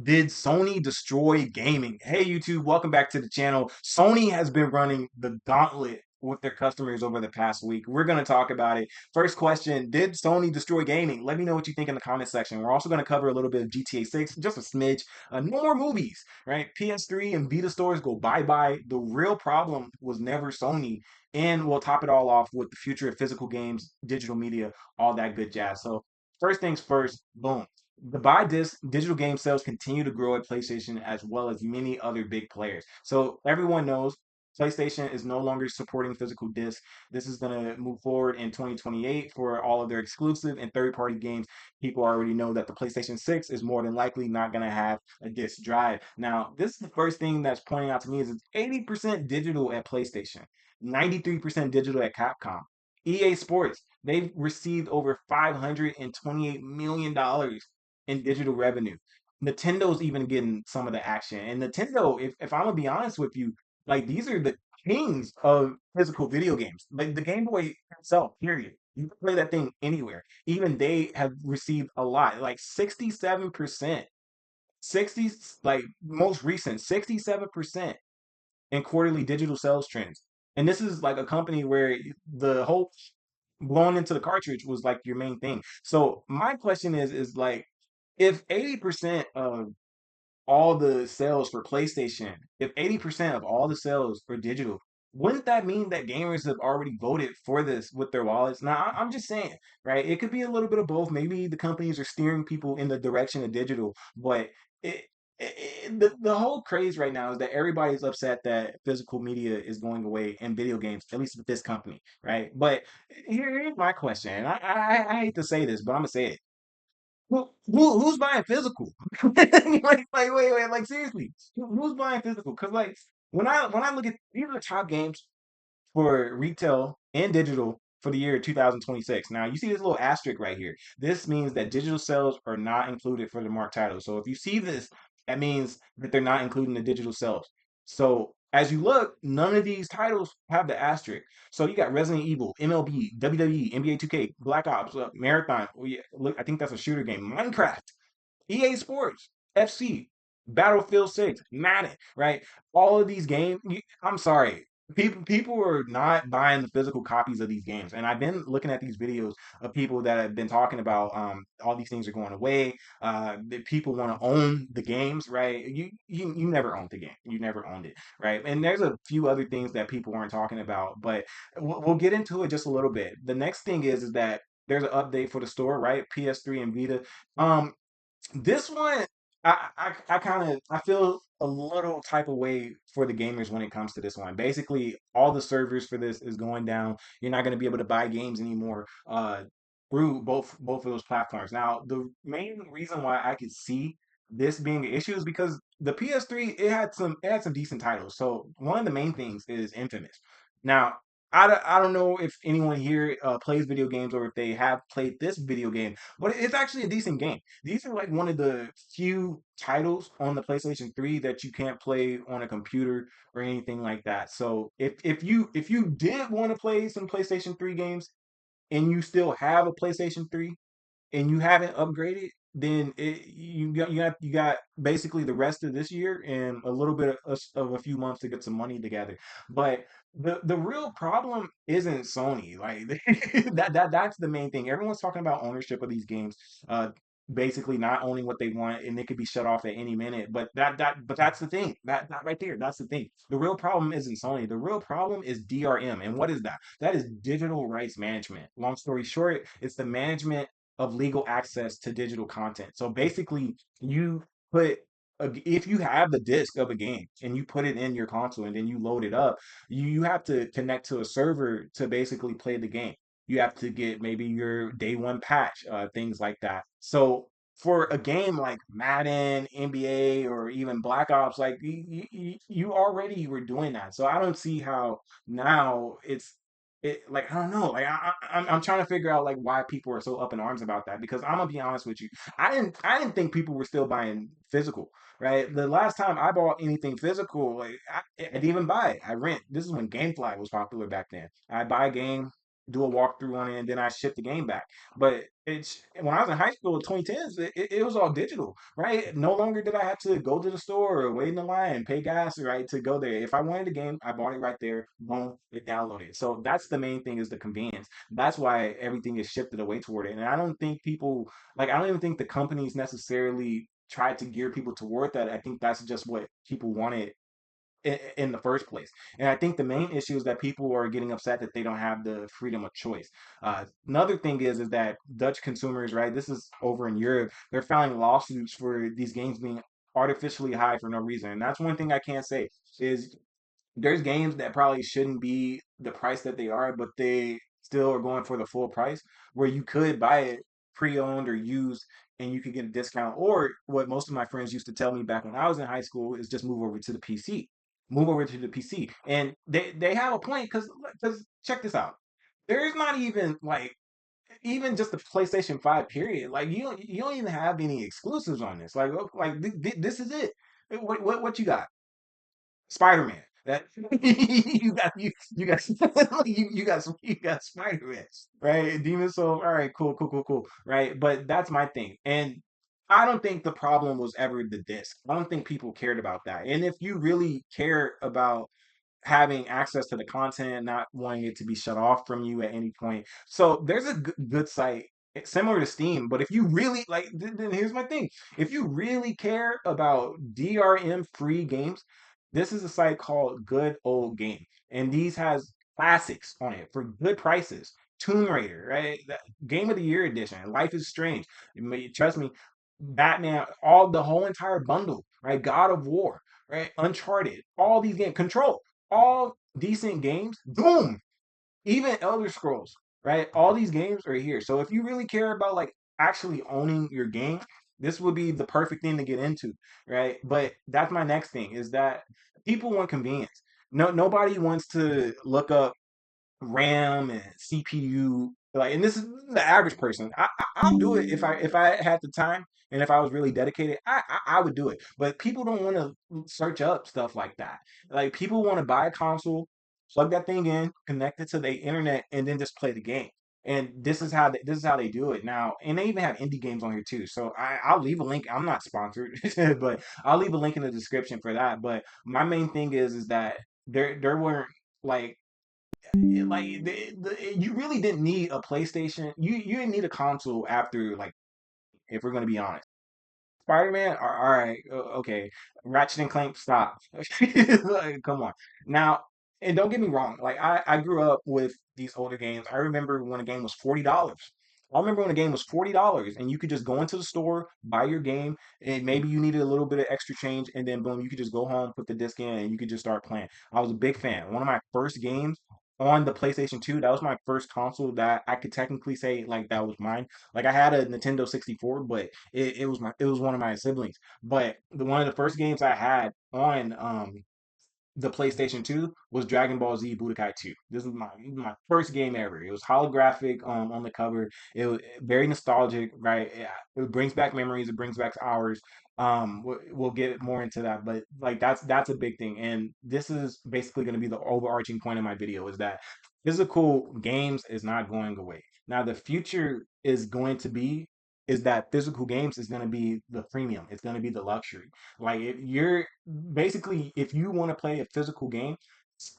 Did Sony destroy gaming? Hey YouTube, welcome back to the channel. Sony has been running the gauntlet with their customers over the past week. We're going to talk about it. First question, did Sony destroy gaming? Let me know what you think in the comment section. We're also going to cover a little bit of GTA 6, just a smidge. No more movies, right? PS3 and Vita stores go bye-bye. The real problem was never Sony. And we'll top it all off with the future of physical games, digital media, all that good jazz. So first things first, boom. The buy disc digital game sales continue to grow at PlayStation as well as many other big players. So everyone knows PlayStation is no longer supporting physical discs. This is going to move forward in 2028 for all of their exclusive and third-party games. People already know that the PlayStation 6 is more than likely not going to have a disc drive. Now, this is the first thing that's pointing out to me is it's 80% digital at PlayStation, 93% digital at Capcom. EA Sports, they've received over $528 million in digital revenue. Nintendo is even getting some of the action. And Nintendo, if I'm gonna be honest with you, like these are the kings of physical video games. Like the Game Boy itself, period. You can play that thing anywhere. Even they have received a lot, like 67%, 60, like most recent, 67% in quarterly digital sales trends. And this is like a company where the whole blowing into the cartridge was like your main thing. So my question is like if 80% of all the sales for PlayStation, if 80% of all the sales are digital, wouldn't that mean that gamers have already voted for this with their wallets? Now, I'm just saying, right? It could be a little bit of both. Maybe the companies are steering people in the direction of digital, but it, the whole craze right now is that everybody's upset that physical media is going away in video games, at least with this company, right? But here's my question. And I hate to say this, but I'm gonna say it. Who's buying physical? Wait, like seriously, who's buying physical? Because like when I look at these are the top games for retail and digital for the year 2026. Now you see this little asterisk right here. This means that digital sales are not included for the marked title. So if you see this, that means that they're not including the digital sales. So as you look, none of these titles have the asterisk. So you got Resident Evil, MLB, WWE, NBA 2K, Black Ops, Marathon. Oh, yeah, look, I think that's a shooter game. Minecraft, EA Sports, FC, Battlefield 6, Madden, right? All of these games, I'm sorry. People are not buying the physical copies of these games. And I've been looking at these videos of people that have been talking about all these things are going away. That people want to own the games, right? You never owned the game. You never owned it, right? And there's a few other things that people aren't talking about, but we'll get into it just a little bit. The next thing is that there's an update for the store, right? PS3 and Vita. Um, this one, I kind of I feel a little type of way for the gamers when it comes to this one. Basically, all the servers for this is going down. You're not going to be able to buy games anymore through both of those platforms. Now, the main reason why I could see this being an issue is because the PS3 it had some decent titles. So one of the main things is Infamous. Now, I don't know if anyone here plays video games or if they have played this video game, but it's actually a decent game. These are like one of the few titles on the PlayStation 3 that you can't play on a computer or anything like that. So if you did want to play some PlayStation 3 games and you still have a PlayStation 3 and you haven't upgraded, then you got basically the rest of this year and a little bit of a few months to get some money together. But the real problem isn't Sony. Like that's the main thing. Everyone's talking about ownership of these games. Basically not owning what they want and they could be shut off at any minute. But that's the thing. That right there, that's the thing. The real problem isn't Sony. The real problem is DRM. And what is that? That is digital rights management. Long story short, it's the management of legal access to digital content. So basically, you put if you have the disc of a game and you put it in your console and then you load it up, you have to connect to a server to basically play the game. You have to get maybe your day one patch, things like that. So for a game like Madden, NBA, or even Black Ops, like you already were doing that. So I don't see how now like I don't know, like I'm trying to figure out like why people are so up in arms about that because I'm gonna be honest with you, I didn't think people were still buying physical, right? The last time I bought anything physical, like I didn't even buy it, I rent. This is when GameFly was popular back then. I buy a game. do a walkthrough on it, and then I ship the game back. But it's when I was in high school, 2010s, it was all digital, right? No longer did I have to go to the store or wait in the line, pay gas, right, to go there. If I wanted the game, I bought it right there, boom, it downloaded. So that's the main thing is the convenience. That's why everything is shifted away toward it. And I don't think people like I don't even think the companies necessarily tried to gear people toward that. I think that's just what people wanted in the first place. And I think the main issue is that people are getting upset that they don't have the freedom of choice. Another thing is that Dutch consumers, right? This is over in Europe. They're filing lawsuits for these games being artificially high for no reason. And that's one thing I can't say is there's games that probably shouldn't be the price that they are, but they still are going for the full price where you could buy it pre-owned or used and you could get a discount. Or what most of my friends used to tell me back when I was in high school is just move over to the PC. Move over to the PC. And they have a point because check this out. There's not even like even just the PlayStation 5 period. Like you don't even have any exclusives on this. This is it. What you got? Spider-Man. That you got you got Spider-Man, right? Demon Soul. All right, cool, right? But that's my thing, and I don't think the problem was ever the disc. I don't think people cared about that. And if you really care about having access to the content, not wanting it to be shut off from you at any point. So there's a good site similar to Steam, but if you really like, then here's my thing: if you really care about DRM free games, this is a site called Good Old Game, and these has classics on it for good prices. Tomb Raider, right? Game of the Year edition. Life is Strange. Trust me, Batman, all the whole entire bundle, right? God of War, right? Uncharted, all these games. Control, all decent games. Boom, even Elder Scrolls, right? All these games are here. So if you really care about like actually owning your game, this would be the perfect thing to get into, right? But that's my next thing is that people want convenience. No, nobody wants to look up RAM and CPU. Like, and this is the average person. I'll do it if I had the time and if I was really dedicated. I would do it. But people don't want to search up stuff like that. Like people want to buy a console, plug that thing in, connect it to the internet, and then just play the game. And this is how they do it now. And they even have indie games on here too. So I'll leave a link. I'm not sponsored, but I'll leave a link in the description for that. But my main thing is that there weren't like you really didn't need a PlayStation. You didn't need a console after like if we're gonna be honest. Spider-Man, all right, okay. Ratchet and Clank, stop. Like, come on. Now, and don't get me wrong, like I grew up with these older games. I remember when a game was $40. I remember when a game was $40 and you could just go into the store, buy your game, and maybe you needed a little bit of extra change, and then boom, you could just go home, put the disc in, and you could just start playing. I was a big fan. One of my first games on the PlayStation 2, that was my first console that I could technically say like that was mine. Like I had a Nintendo 64, but it was one of my siblings. But one of the first games I had on the PlayStation 2 was Dragon Ball Z Budokai 2. This was my first game ever. It was holographic on the cover. It was very nostalgic, right? Yeah, it brings back memories. It brings back hours. We'll get more into that, but like that's a big thing. And this is basically going to be the overarching point of my video is that physical games is not going away. Now the future is going to be is that physical games is going to be the premium. It's going to be the luxury. Like if you're basically if you want to play a physical game,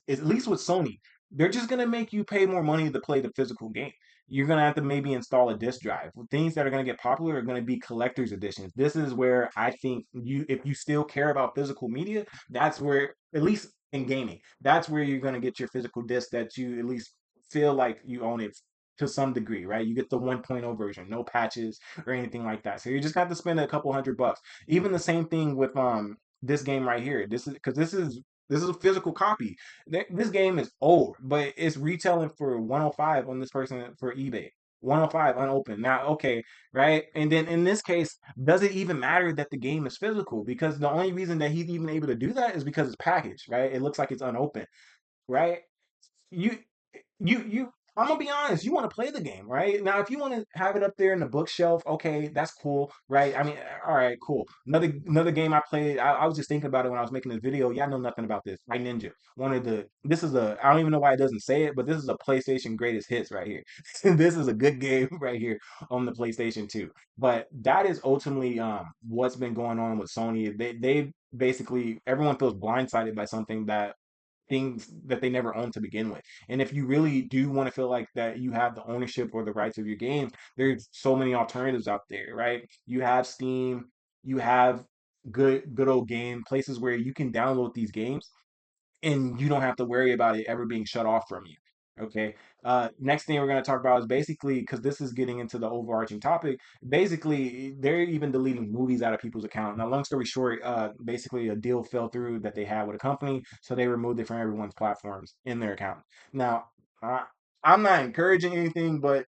at least with Sony, they're just gonna make you pay more money to play the physical game. You're gonna have to maybe install a disc drive. Things that are gonna get popular are gonna be collector's editions. This is where I think if you still care about physical media, that's where, at least in gaming, that's where you're gonna get your physical disc that you at least feel like you own it to some degree, right? You get the 1.0 version, no patches or anything like that. So you just have to spend a couple $100. Even the same thing with this game right here. This is because this is a physical copy. This game is old, but it's retailing for 105 on this person for eBay. 105 unopened. Now, okay, right? And then in this case, does it even matter that the game is physical? Because the only reason that he's even able to do that is because it's packaged, right? It looks like it's unopened, right? You you I'm gonna be honest, you want to play the game, right? Now, if you want to have it up there in the bookshelf, okay, that's cool, right? I mean, all right, cool. Another game I played, I was just thinking about it when I was making this video. Y'all know nothing about this. Fight Ninja. One of the this is a I don't even know why it doesn't say it, but this is a PlayStation greatest hits right here. This is a good game right here on the PlayStation 2. But that is ultimately what's been going on with Sony. They basically everyone feels blindsided by something that things that they never owned to begin with. And if you really do want to feel like that you have the ownership or the rights of your games, there's so many alternatives out there, right? You have Steam, you have good old game places where you can download these games and you don't have to worry about it ever being shut off from you. Okay. Next thing we're going to talk about is basically because this is getting into the overarching topic. Basically, they're even deleting movies out of people's account. Now, long story short, basically a deal fell through that they had with a company, so they removed it from everyone's platforms in their account. Now, I'm not encouraging anything, but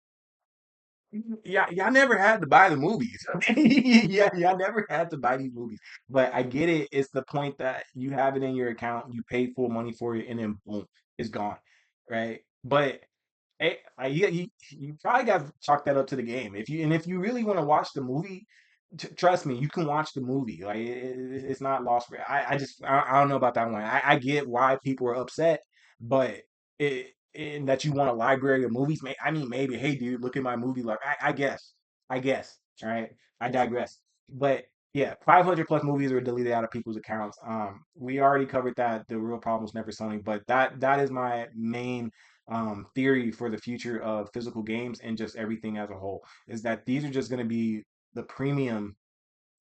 yeah, y'all never had to buy the movies. Yeah, y'all never had to buy these movies. But I get it. It's the point that you have it in your account, you pay full money for it, and then boom, it's gone, right? But hey, you probably got to chalk that up to the game. If you really want to watch the movie, trust me, you can watch the movie. Like it's not lost for. I don't know about that one. I get why people are upset, but it and that you want a library of movies. I mean, maybe, hey, dude, look at my movie. Like, I guess. All right, I digress. But yeah, 500 plus movies are deleted out of people's accounts. We already covered that. The real problem was never Sony, but that is my main theory for the future of physical games and just everything as a whole. Is that these are just going to be the premium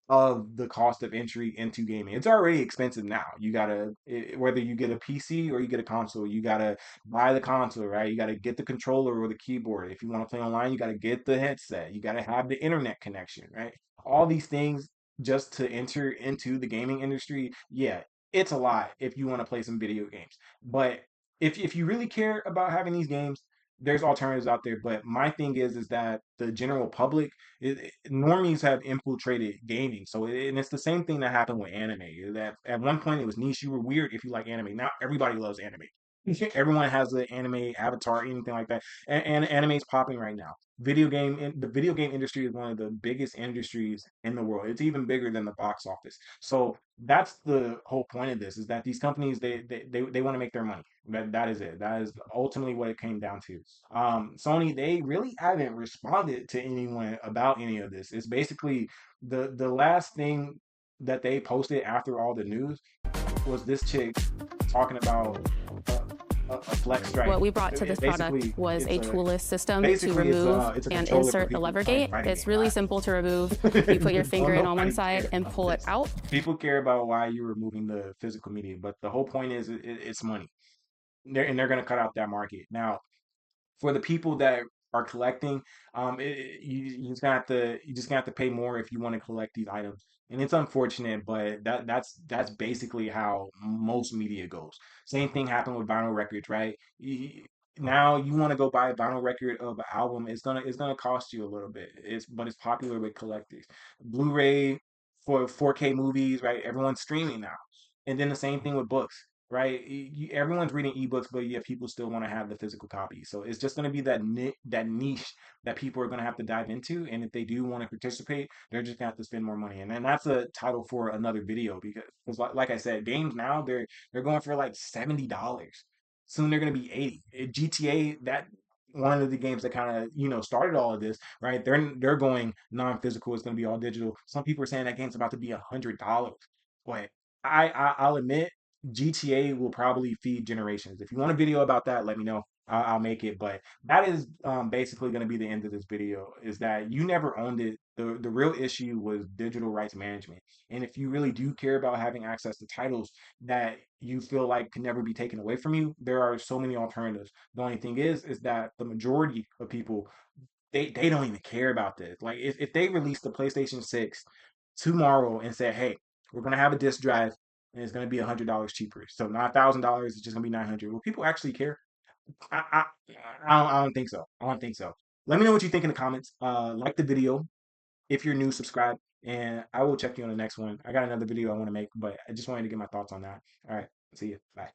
of the cost of entry into gaming. It's already expensive now. You gotta whether you get a PC or you get a console, you gotta buy the console, right? You gotta get the controller or the keyboard. If you want to play online, you gotta get the headset. You gotta have the internet connection, right? All these things just to enter into the gaming industry. Yeah, it's a lot if you want to play some video games. But if you really care about having these games, there's alternatives out there. But my thing is that the general public normies have infiltrated gaming. So and it's the same thing that happened with anime. That at one point it was niche. You were weird if you like anime. Now everybody loves anime. Everyone has an anime avatar, anything like that. And anime's popping right now. The video game industry is one of the biggest industries in the world. It's even bigger than the box office. So that's the whole point of this is that these companies they want to make their money. That is it. That is ultimately what it came down to. Sony, they really haven't responded to anyone about any of this. It's basically the last thing that they posted after all the news was this chick talking about a flex What drive. we brought to this product Basically, was a toolless system to basically remove it's a and controller for insert the people lever playing gate. fighting It's games. really simple to remove. You put your finger in on one Nobody side cares and about pull it this. out. People care about why you're removing the physical media, but the whole point is it's money. They're going to cut out that market. Now, for the people that are collecting, you just gonna have to pay more if you want to collect these items. And it's unfortunate, but that's basically how most media goes. Same thing happened with vinyl records, right? Now you want to go buy a vinyl record of an album, it's gonna cost you a little bit. But it's popular with collectors. Blu-ray for 4K movies, right? Everyone's streaming now. And then the same thing with books, right? Everyone's reading ebooks, but yet people still want to have the physical copy. So it's just going to be that niche that people are going to have to dive into. And if they do want to participate, they're just going to have to spend more money. And then that's a title for another video because like I said, games now they're going for like $70. Soon they're going to be 80. GTA that one of the games that kind of started all of this, right? They're going non-physical. It's going to be all digital. Some people are saying that game's about to be $100. But I'll admit GTA will probably feed generations. If you want a video about that, let me know. I'll make it. But that is basically going to be the end of this video. Is that you never owned it. The real issue was digital rights management. And if you really do care about having access to titles that you feel like can never be taken away from you, there are so many alternatives. The only thing is that the majority of people they don't even care about this. Like if they release the PlayStation 6 tomorrow and say, hey, we're gonna have a disc drive and it's gonna be $100 cheaper. So not $1,000, it's just gonna be 900. Will people actually care? I I, I don't think so. I don't think so. Let me know what you think in the comments. Like the video. If you're new, subscribe, and I will check you on the next one. I got another video I want to make, but I just wanted to get my thoughts on that. All right, see you. Bye.